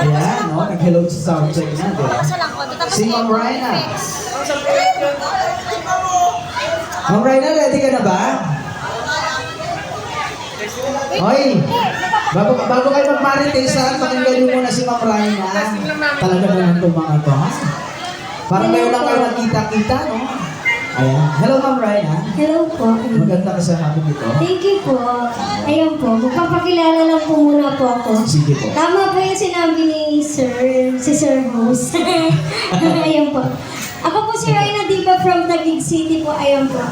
Ayan, no? Nag-hello sa soundcheck na, di ba? Si Ma'am Rhina. Ma'am Rhina, ready ka na ba? Hoy! Bago kayo mag-maritisan, pakinggan niyo muna si Ma'am Rhina. Talaga naman itong mga to, ha? Parang ngayon lang kayo nagkita-kita, no? Ayan. Hello, Ma'am Rhina. Hello po. Maganda ka sa hapon dito. Thank you po. Ayan po, magpapakilala lang po muna po ako. Sige po. Tama po yung sinabi ni si Sir Host. Ayan po. Ako po si Rhina Diva from Taguig City po. Ayan po.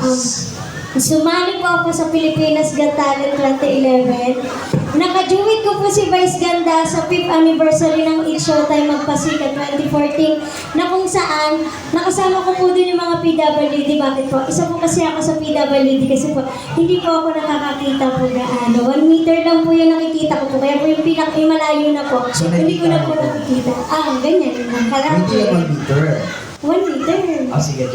Sumali po ako sa Pilipinas Got Talent 2011. Nakajuwit ko po si Vice Ganda sa 5th anniversary ng It's Showtime Magpasikat 2014 na kung saan nakasama ko po din yung mga PWD. Bakit po? Isa po kasi ako sa PWD kasi po hindi po ako nakakakita po gaano. 1 meter lang po yung nakikita ko po. Kaya po yung pinakamalayo na po. So, Hindi ko na po nakikita. Ganyan. Hindi lang 1 meter. 1 meter. Sige.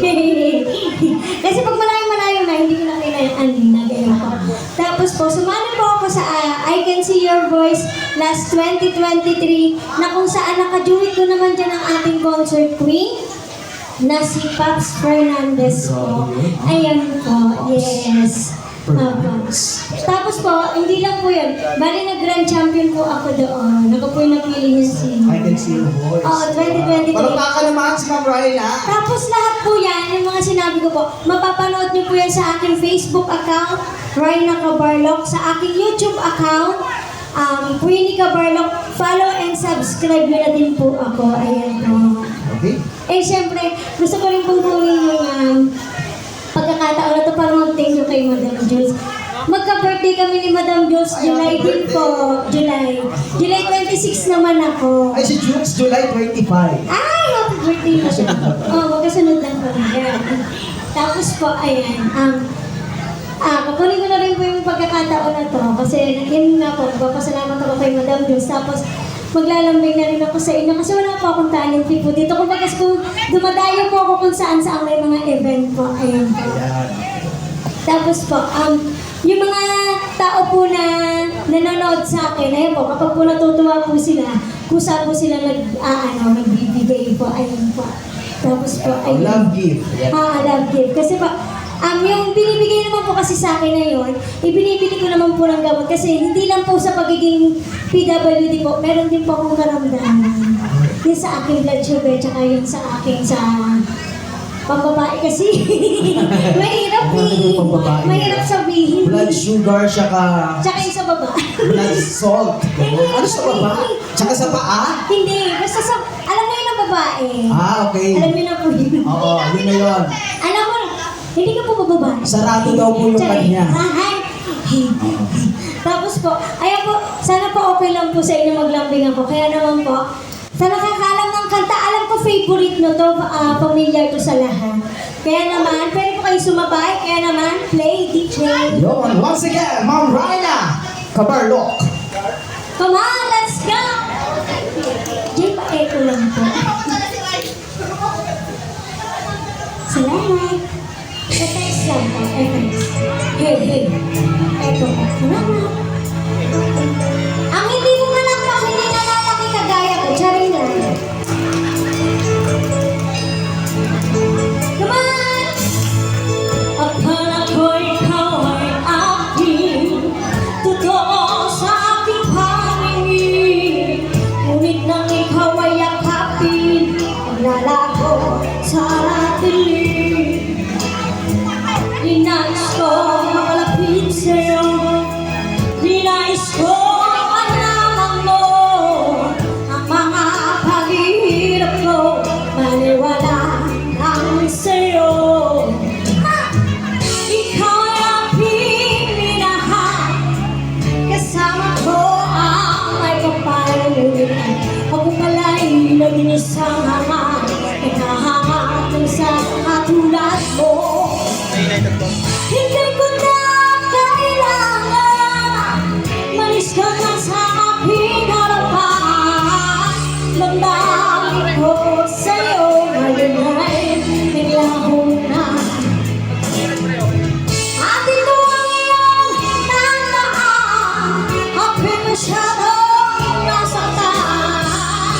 Kasi pag malayo-malayo na, hindi ko na kailangan na ganyan po. Tapos po, sumali po ako sa I Can See Your Voice last 2023 na kung saan nakajuwit ko naman dyan ang ating concert queen na si Paps Fernandez po. Ayan po, yes. Tapos po, hindi lang po yun. Bali nag-grand champion po ako doon. Ako po yung napili niya si... I Can See Your Voice. Oo, 2023. Palakpakan naman si Ma'am Rhina. Tapos lahat po yan, yung mga sinabi ko po, mapapanood niyo po yan sa aking Facebook account, Rhina Cabarloc, sa aking YouTube account, Queenie Cabarloc. Follow and subscribe nyo na din po ako. Ayan po. Okay. Eh, syempre, gusto ko rin pong kunin yung pagkakataon na to para mag-thank you kay Madam Jules. Magka-birthday kami ni Madam Jules, July din po. July 26 naman ako. Ay, si Jukes, July 25. Ay, happy birthday na siya. Magkasunod lang po. Ayan. Tapos po, ayan. Kukunin ko na rin po yung pagkakataon na to. Kasi, yun nga po, magpapasalamat ako kay Madam Jules. Tapos, maglalambing na rin ako sa inyo kasi wala po akong talent po dito. Kung bagas kung dumadayo po ako kung saan may mga event po. Ayan po. Tapos po, yung mga tao po na nanonood sa akin, ayan po, kapag po natutuwa po sila, kusa po sila nagbibigay po. Ayan po. Tapos po, ayun. Love gift. Love gift. Kasi po, yung binibigay naman po kasi sa akin na yun, ibinibili ko naman po ng gamot kasi hindi lang po sa pagiging PWD po, meron din po akong karamdaman. Yung sa aking blood sugar, tsaka yung sa aking pambabae kasi. Mahirap mahirap sabihin. Blood sugar, tsaka Tsaka yung sa baba. blood salt. Ano sa baba? Tsaka sa paa? Hindi, basta alam mo yun ang babae. Okay. Alam mo na po yun. Oo, yun na yun. Alam mo na, hindi ka po bababae. Sarado daw po yung kanya. Tapos po, ayan po, sana po okay lang po sa inyo maglambing ako. Kaya naman po, sa nakakaalam ng kanta, alam ko favorite no to, familiar to sa lahat. Kaya naman, pwede po kayo sumabay, kaya naman, play DJ. Yun, once again, Ma'am Rhina Cabarloc. Come on, let's go! Jay, pa-echo lang po. Salamat. Effects lang po, effects. Hey. Echo po. Salamat. Ang hindi mo man ako, hindi nalalaki kagaya ko. Charing lang. Come on! Akala ko ikaw ay aking totoo sa aking paningin. Ngunit nang ikaw ay yakapin, paglalako sa dilim. Dinais ko makalapit sa'yo. Dinais ko malaman mo ang mga paghihirap ko. Maniwala lang sa'yo. Ikaw ay aking minahal. Kasama ko ang may kapaluan. Ako pala'y naging isang hanga. Nakahangat sa katulad mo. Hindi ko na kailangan malis ka na sa aking harapan. Lamdamin ko sa'yo ngayon ay biglaho na. At ito ang iyong tandaan. Ako'y masyadong nasaktan.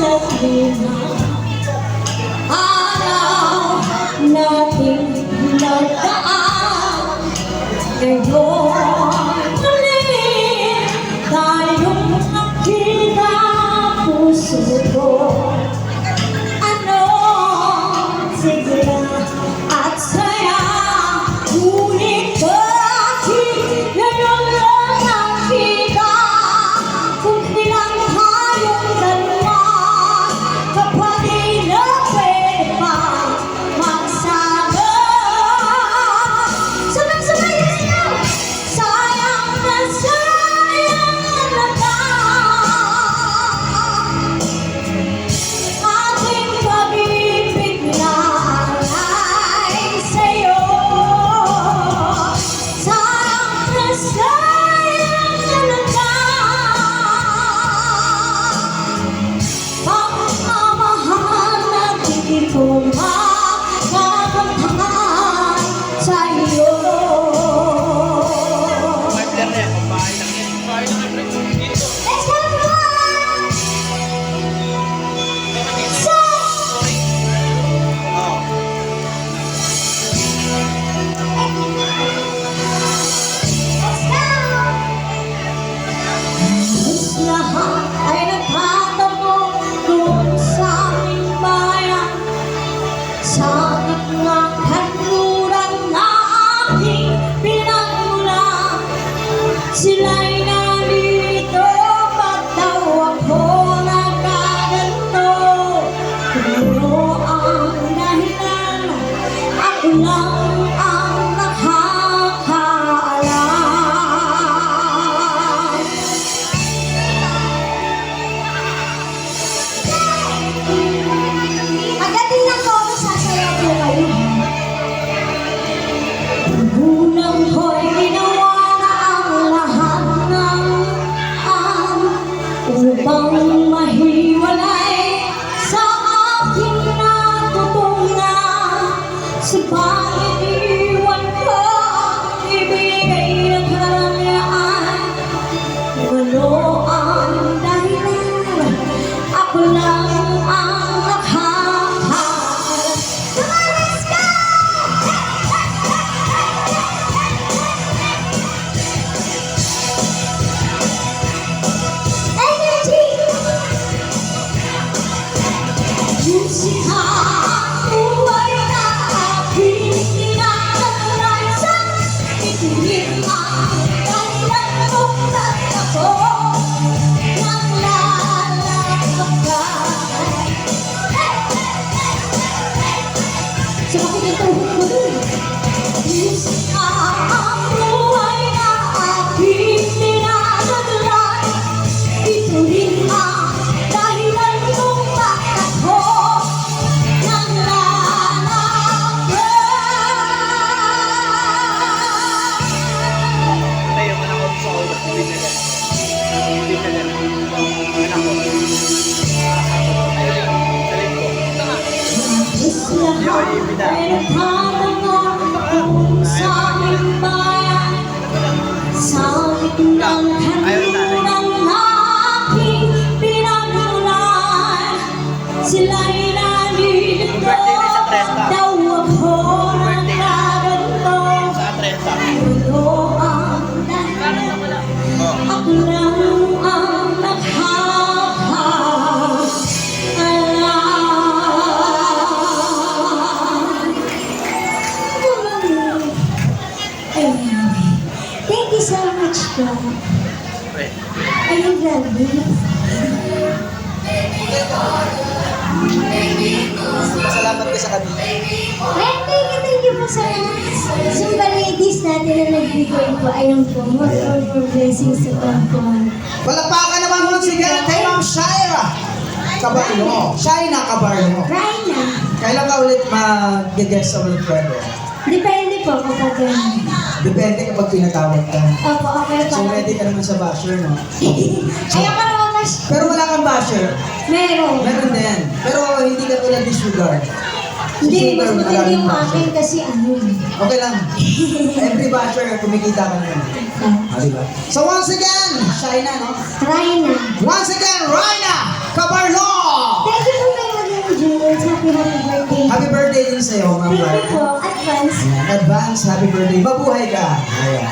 sa lima. Araw nating nagdaan, ngayon muli tayong nakita, puso ko. Ano, sigla at saya, ngunit bakit ngayon lang nakita? Kung ilang tayong dalawa, kapatid na pwede pa magsama. Sabay-sabay tayo! Sayang na sayang talaga ating pag-ibig na ay sa'yo. Sayang na sayang talaga pagmamahal na di ko makakamtan sa'yo. Let's go, everyone! So, let's go! Halos lahat ay nagtatamo doon sa aming bayan, sa gitnang kanluran na aking pinagmulan. Sila'y nalilito, ba't daw ako nagkaganto? Pero ang dahilan, ako lang ang nakakaalam. Pagdating ng tono, sasayaw ko kayo. Unang ko'y ginawa na ang lahat ng upang mahiwalay sa aking natutunan. Subalit iwan ko ang ibigay ng karangyaan. Ano ang dahilan? Ako lang ang nakakaalam. Come on, let's go! Energy! Musika, buhay na aking tinatanasan. Ituloy ang dahilan kung bakit ako naglalakbay. Sumakit yung tuhod ko dun. Musika, buhay na aking tinatanasan. Ito rin ang dahilan kung bakit ako naglalakbay. Tayo ka na ako sa ulo. Hindi ka ganun. Hindi ka ganun. Anak ko. Ayun, salim ko. Lahat ay nagtatango kung sa aming bayan, sa gitnang kanluran na aking pinagmulan. Sila'y nalilito, daw ako nagkaganto. Sa 30. Ano ang dahilan? Ako lang ang nakakaalam. Anyway, thank you so much po. Wait. Ayun, grabe. Salamat ka sa kanila. Thank you po sa Zumba ladies natin na nagbigay po. Ayun po, more blessings sa po. Palakpakan naman once again kay Ma'am Shaira Cabarlo. Shaina Cabarlo. Raina, Kailan ka ulit mag-guest sa ulit pwede? depende po kapag Depende kapag pinatawag ka. opo, okay pa. So ready ka naman sa basher, no? Ayoko naman mas Pero wala kang basher. meron. Meron din. Pero hindi ka tulad ni Sugar. Hindi, mas Sugar, matindi maraming yung basher. akin kasi ano. Okay lang. Every basher, kumikita ka naman. Ah, diba? So once again, Shaina, no? Raina. Once again, Raina Cabarlo! advance happy birthday. Happy birthday din sa'yo, Ma'am Thank you Ryan. po, advance. Ayan, advance happy birthday. Mabuhay ka. Ayan.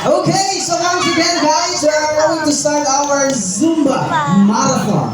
Okay, so once again guys, we are going to start our Zumba Marathon.